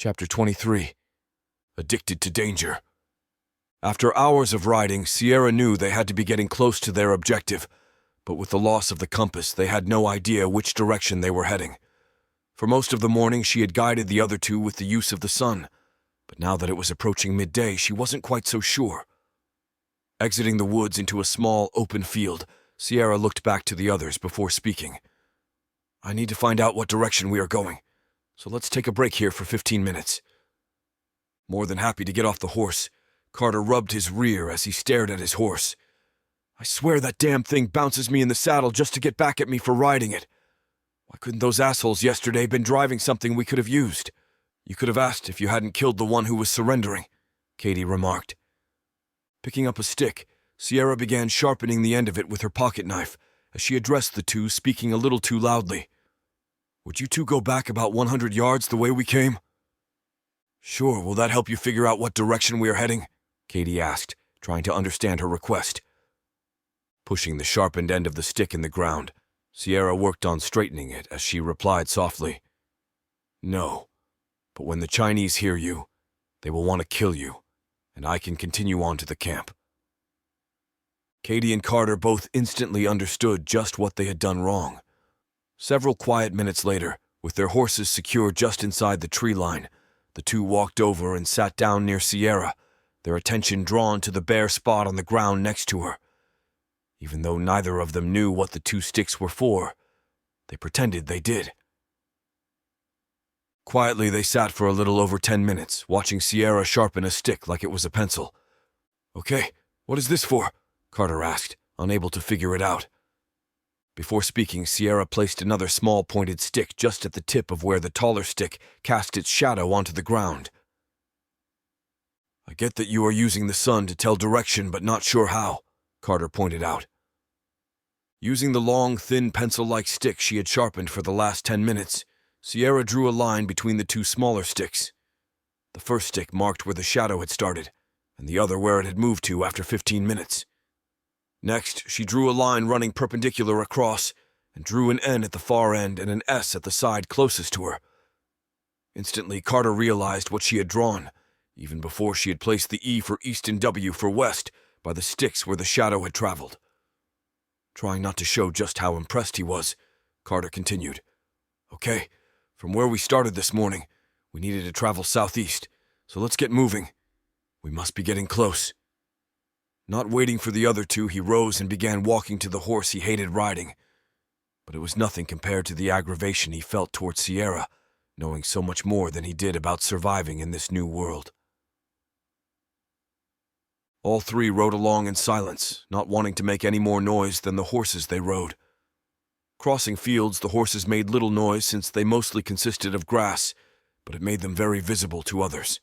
Chapter 23. Addicted to Danger. After hours of riding, Sierra knew they had to be getting close to their objective, but with the loss of the compass, they had no idea which direction they were heading. For most of the morning, she had guided the other two with the use of the sun, but now that it was approaching midday, she wasn't quite so sure. Exiting the woods into a small, open field, Sierra looked back to the others before speaking. "I need to find out what direction we are going, so let's take a break here for 15 minutes. More than happy to get off the horse, Carter rubbed his rear as he stared at his horse. "I swear that damn thing bounces me in the saddle just to get back at me for riding it. Why couldn't those assholes yesterday been driving something we could have used? You could have asked if you hadn't killed the one who was surrendering," Katie remarked. Picking up a stick, Sierra began sharpening the end of it with her pocket knife as she addressed the two, speaking a little too loudly. "Would you two go back about 100 yards the way we came?" "Sure, will that help you figure out what direction we are heading?" Katie asked, trying to understand her request. Pushing the sharpened end of the stick in the ground, Sierra worked on straightening it as she replied softly. "No, but when the Chinese hear you, they will want to kill you, and I can continue on to the camp." Katie and Carter both instantly understood just what they had done wrong. Several quiet minutes later, with their horses secured just inside the tree line, the two walked over and sat down near Sierra, their attention drawn to the bare spot on the ground next to her. Even though neither of them knew what the two sticks were for, they pretended they did. Quietly, they sat for a little over 10 minutes, watching Sierra sharpen a stick like it was a pencil. "Okay, what is this for?" Carter asked, unable to figure it out. Before speaking, Sierra placed another small pointed stick just at the tip of where the taller stick cast its shadow onto the ground. "I get that you are using the sun to tell direction, but not sure how," Carter pointed out. Using the long, thin pencil-like stick she had sharpened for the last 10 minutes, Sierra drew a line between the two smaller sticks. The first stick marked where the shadow had started, and the other where it had moved to after 15 minutes. Next, she drew a line running perpendicular across, and drew an N at the far end and an S at the side closest to her. Instantly, Carter realized what she had drawn, even before she had placed the E for east and W for west by the sticks where the shadow had traveled. Trying not to show just how impressed he was, Carter continued. "Okay, from where we started this morning, we needed to travel southeast, so let's get moving. We must be getting close." Not waiting for the other two, he rose and began walking to the horse he hated riding. But it was nothing compared to the aggravation he felt toward Sierra, knowing so much more than he did about surviving in this new world. All three rode along in silence, not wanting to make any more noise than the horses they rode. Crossing fields, the horses made little noise since they mostly consisted of grass, but it made them very visible to others.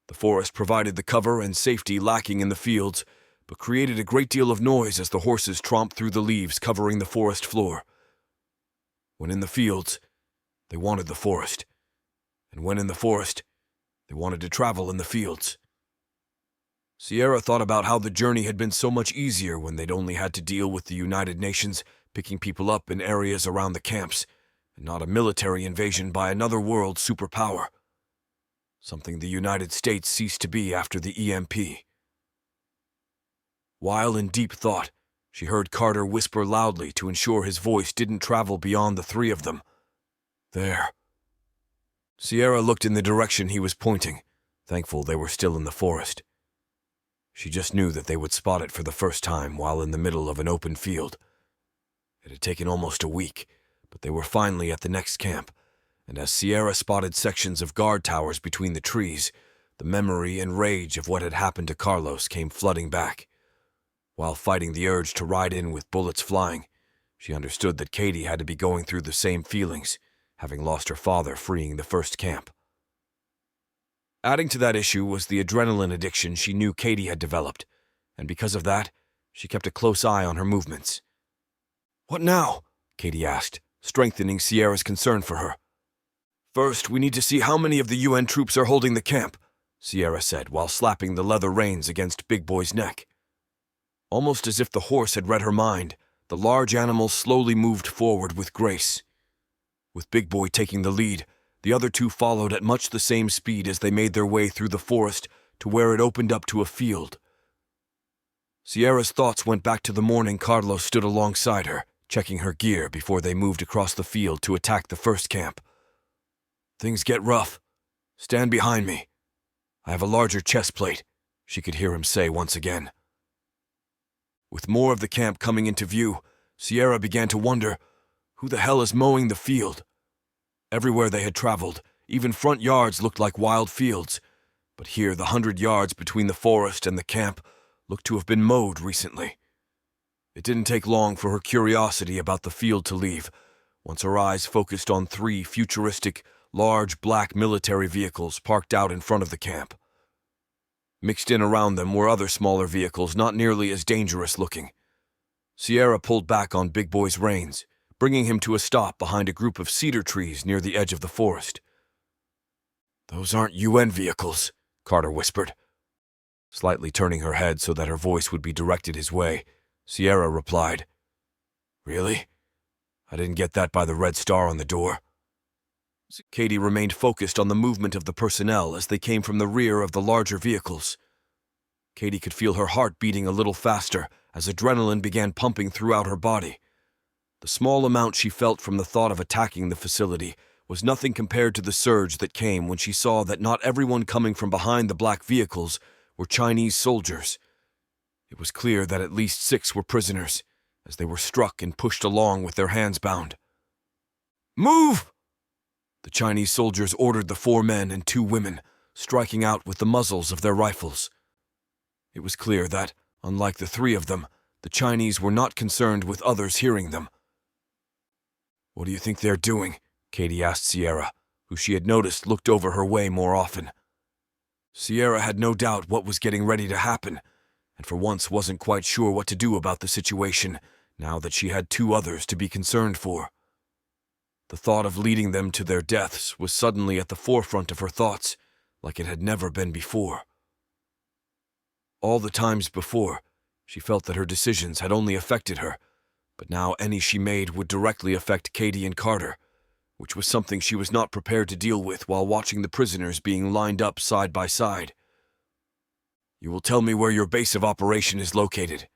The forest provided the cover and safety lacking in the fields, but created a great deal of noise as the horses tromped through the leaves covering the forest floor. When in the fields, they wanted the forest, and when in the forest, they wanted to travel in the fields. Sierra thought about how the journey had been so much easier when they'd only had to deal with the United Nations picking people up in areas around the camps, and not a military invasion by another world superpower. Something the United States ceased to be after the EMP. While in deep thought, she heard Carter whisper loudly to ensure his voice didn't travel beyond the three of them. "There." Sierra looked in the direction he was pointing, thankful they were still in the forest. She just knew that they would spot it for the first time while in the middle of an open field. It had taken almost a week, but they were finally at the next camp, and as Sierra spotted sections of guard towers between the trees, the memory and rage of what had happened to Carlos came flooding back. While fighting the urge to ride in with bullets flying, she understood that Katie had to be going through the same feelings, having lost her father freeing the first camp. Adding to that issue was the adrenaline addiction she knew Katie had developed, and because of that, she kept a close eye on her movements. "What now?" Katie asked, strengthening Sierra's concern for her. "First, we need to see how many of the UN troops are holding the camp," Sierra said while slapping the leather reins against Big Boy's neck. Almost as if the horse had read her mind, the large animal slowly moved forward with grace. With Big Boy taking the lead, The other two followed at much the same speed as they made their way through the forest to where it opened up to a field. Sierra's thoughts went back to the morning Carlos stood alongside her, checking her gear before they moved across the field to attack the first camp. "Things get rough. Stand behind me. I have a larger chest plate," she could hear him say once again. With more of the camp coming into view, Sierra began to wonder, who the hell is mowing the field? Everywhere they had traveled, even front yards looked like wild fields, but here the 100 yards between the forest and the camp looked to have been mowed recently. It didn't take long for her curiosity about the field to leave, once her eyes focused on 3 futuristic, large black military vehicles parked out in front of the camp. Mixed in around them were other smaller vehicles not nearly as dangerous looking. Sierra pulled back on Big Boy's reins, bringing him to a stop behind a group of cedar trees near the edge of the forest. "Those aren't UN vehicles," Carter whispered. Slightly turning her head so that her voice would be directed his way, Sierra replied, "Really? I didn't get that by the red star on the door." Katie remained focused on the movement of the personnel as they came from the rear of the larger vehicles. Katie could feel her heart beating a little faster as adrenaline began pumping throughout her body. The small amount she felt from the thought of attacking the facility was nothing compared to the surge that came when she saw that not everyone coming from behind the black vehicles were Chinese soldiers. It was clear that at least 6 were prisoners, as they were struck and pushed along with their hands bound. "Move!" The Chinese soldiers ordered the 4 men and 2 women, striking out with the muzzles of their rifles. It was clear that, unlike the 3 of them, the Chinese were not concerned with others hearing them. "What do you think they're doing?" Katie asked Sierra, who she had noticed looked over her way more often. Sierra had no doubt what was getting ready to happen, and for once wasn't quite sure what to do about the situation, now that she had 2 others to be concerned for. The thought of leading them to their deaths was suddenly at the forefront of her thoughts, like it had never been before. All the times before, she felt that her decisions had only affected her, but now any she made would directly affect Katie and Carter, which was something she was not prepared to deal with while watching the prisoners being lined up side by side. "You will tell me where your base of operation is located,"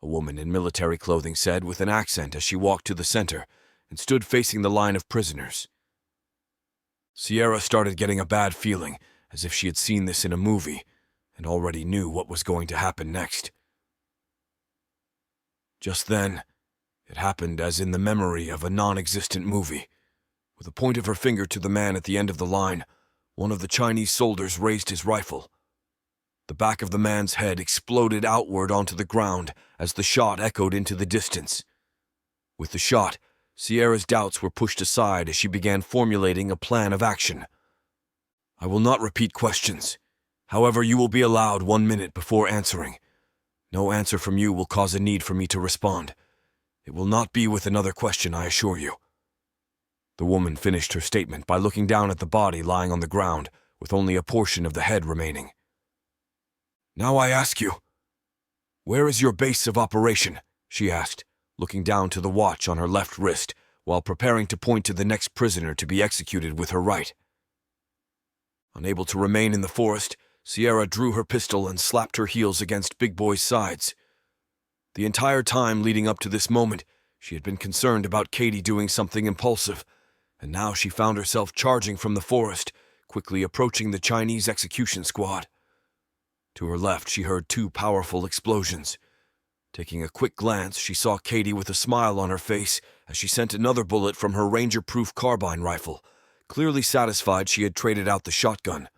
a woman in military clothing said with an accent as she walked to the center and stood facing the line of prisoners. Sierra started getting a bad feeling, as if she had seen this in a movie and already knew what was going to happen next. Just then, it happened as in the memory of a non-existent movie. With a point of her finger to the man at the end of the line, one of the Chinese soldiers raised his rifle. The back of the man's head exploded outward onto the ground as the shot echoed into the distance. With the shot, Sierra's doubts were pushed aside as she began formulating a plan of action. "I will not repeat questions. However, you will be allowed 1 minute before answering. No answer from you will cause a need for me to respond. It will not be with another question, I assure you." The woman finished her statement by looking down at the body lying on the ground, with only a portion of the head remaining. "Now I ask you, where is your base of operation?" she asked, looking down to the watch on her left wrist, while preparing to point to the next prisoner to be executed with her right. Unable to remain in the forest, Sierra drew her pistol and slapped her heels against Big Boy's sides. The entire time leading up to this moment, she had been concerned about Katie doing something impulsive, and now she found herself charging from the forest, quickly approaching the Chinese execution squad. To her left, she heard 2 powerful explosions. Taking a quick glance, she saw Katie with a smile on her face as she sent another bullet from her Ranger-proof carbine rifle, clearly satisfied she had traded out the shotgun.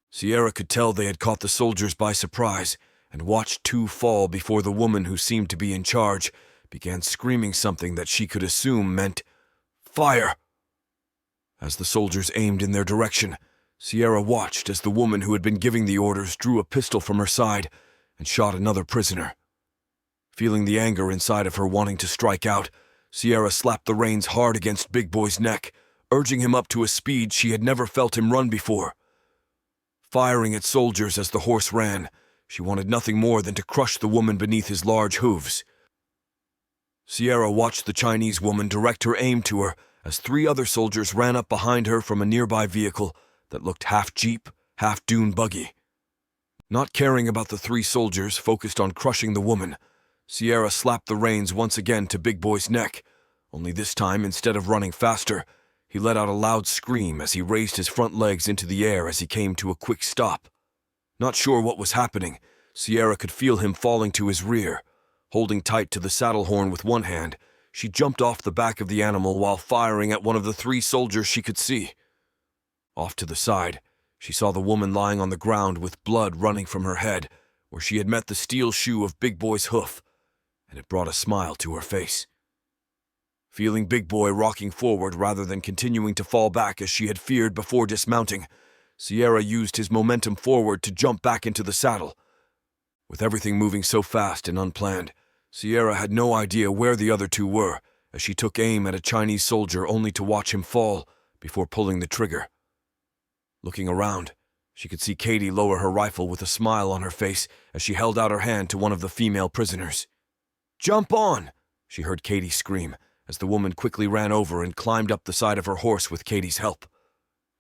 Sierra could tell they had caught the soldiers by surprise and watched 2 fall before the woman who seemed to be in charge began screaming something that she could assume meant, "Fire!" As the soldiers aimed in their direction, Sierra watched as the woman who had been giving the orders drew a pistol from her side and shot another prisoner. Feeling the anger inside of her wanting to strike out, Sierra slapped the reins hard against Big Boy's neck, urging him up to a speed she had never felt him run before. Firing at soldiers as the horse ran, she wanted nothing more than to crush the woman beneath his large hooves. Sierra watched the Chinese woman direct her aim to her as 3 other soldiers ran up behind her from a nearby vehicle that looked half jeep, half dune buggy. Not caring about the 3 soldiers focused on crushing the woman, Sierra slapped the reins once again to Big Boy's neck, only this time, instead of running faster, he let out a loud scream as he raised his front legs into the air as he came to a quick stop. Not sure what was happening, Sierra could feel him falling to his rear. Holding tight to the saddle horn with one hand, she jumped off the back of the animal while firing at one of the 3 soldiers she could see. Off to the side, she saw the woman lying on the ground with blood running from her head, where she had met the steel shoe of Big Boy's hoof, and it brought a smile to her face. Feeling Big Boy rocking forward rather than continuing to fall back as she had feared before dismounting, Sierra used his momentum forward to jump back into the saddle. With everything moving so fast and unplanned, Sierra had no idea where the other 2 were as she took aim at a Chinese soldier only to watch him fall before pulling the trigger. Looking around, she could see Katie lower her rifle with a smile on her face as she held out her hand to one of the female prisoners. "Jump on!" she heard Katie scream as the woman quickly ran over and climbed up the side of her horse with Katie's help.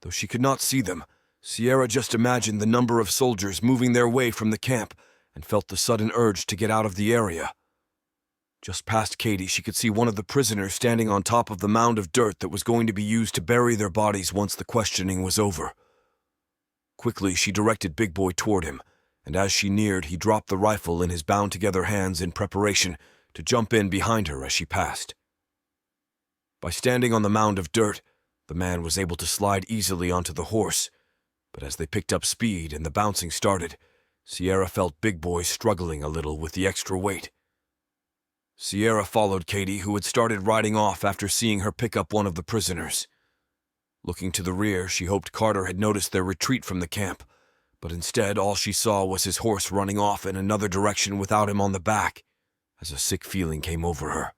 Though she could not see them, Sierra just imagined the number of soldiers moving their way from the camp and felt the sudden urge to get out of the area. Just past Katie, she could see one of the prisoners standing on top of the mound of dirt that was going to be used to bury their bodies once the questioning was over. Quickly, she directed Big Boy toward him, and as she neared, he dropped the rifle in his bound-together hands in preparation to jump in behind her as she passed. By standing on the mound of dirt, the man was able to slide easily onto the horse, but as they picked up speed and the bouncing started, Sierra felt Big Boy struggling a little with the extra weight. Sierra followed Katie, who had started riding off after seeing her pick up one of the prisoners. Looking to the rear, she hoped Carter had noticed their retreat from the camp, but instead all she saw was his horse running off in another direction without him on the back, as a sick feeling came over her.